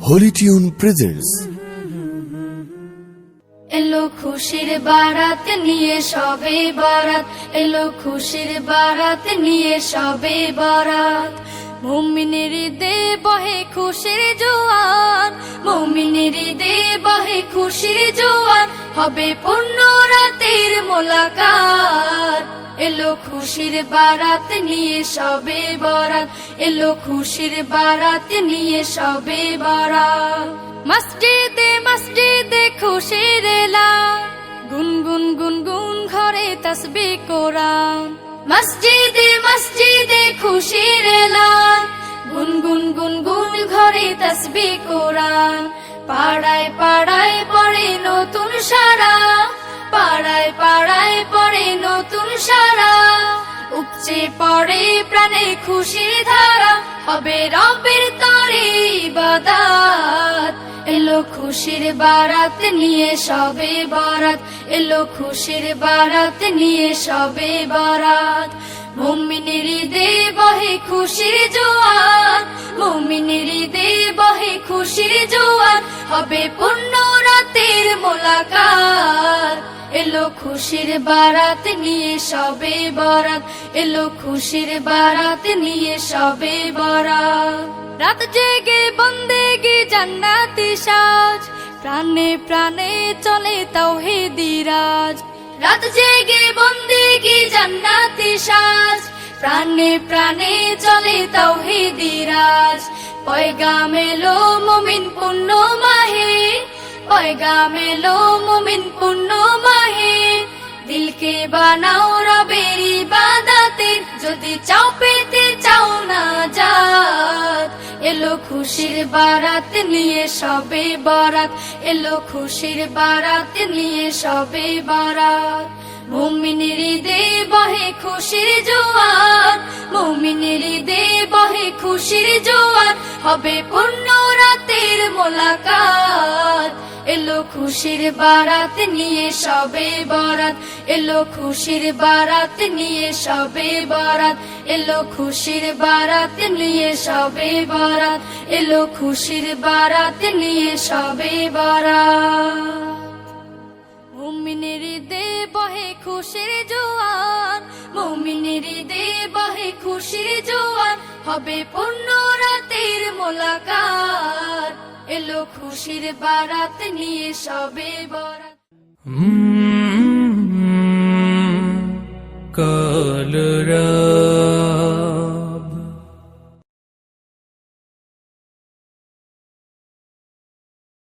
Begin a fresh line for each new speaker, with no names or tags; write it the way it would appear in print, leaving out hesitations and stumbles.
Holi tune presents.
এলো খুশির বারাত নিয়ে সবে বারাত, এলো খুশির বারাত নিয়ে সবে বারাত। মুমিনের দে বহে খুশির জোয়ার, মুমিনের দে বহে খুশির জোয়ার, হবে পূর্ণ রাতের মোলাকাত। এলো খুশির বারাত নিয়ে সবে বারাত, এলো খুশির বারাত নিয়ে সবে বারাত। মসজিদে মসজিদে খুশির এলান, গুনগুন গুনগুন ঘরে তাসবিহ কোরআন। মসজিদে মসজিদে খুশির এলান, গুনগুন গুনগুন ঘরে তাসবিহ কোরআন। পাড়ায় পাড়ায় পড়ে নতুন সারা, পাড়ায় পাড়ায় পড়ে নতুন সারা। উপচে পড়ে প্রাণে খুশির ধারা, হবে রবের তরে ইবাদত। এলো খুশির বারাত নিয়ে সবে বারাত, এলো খুশির বারাত নিয়ে সবে বারাত। মুমিনের দে বহে খুশির জোয়ার, মুমিনের দে বহে খুশির জোয়ার, হবে পূর্ণ রাতের মোলাকাত। এলো খুশির বারাত নিয়ে সবে বারাত, এলো খুশির বারাত নিয়ে সবে বারাত। রাত জেগে বন্দেগি জান্নাতি সাজ, প্রাণে প্রাণে চলে তাওহীদি রাজ। রাত জেগে বন্দেগি জান্নাতি সাজ, প্রাণে প্রাণে চলে তাওহীদি রাজ। পয়গাম এলো মুমিন পূর্ণ মাহে, পয়গাম এলো মুমিন পূর্ণ মাহে। দিলকে বানাও রবের ইবাদতের, যদি চাও পেতে চাও না জাত। এলো খুশির বারাত নিয়ে সবে বারাত, এলো খুশির বারাত নিয়ে সবে বারাত। মুমিনের দে বহে খুশির জোয়ার, মুমিনের দে বহে খুশির জোয়ার, হবে পূর্ণ রাতের মোলাকাত। এলো খুশির বারাত নিয়ে সবে বারাত, এলো খুশির বারাত নিয়ে সবে বারাত, এলো খুশির বারাত নিয়ে সবে বারাত, এলো খুশির বারাত নিয়ে সবে বারাত। মুমিনের দে বহে খুশির জোয়ার, মুমিনের দে বহে খুশির জোয়ার, হবে পূর্ণ রাতের মোলাকাত। এলো খুশির বারাত নিয়ে সবে বারাত।
কাল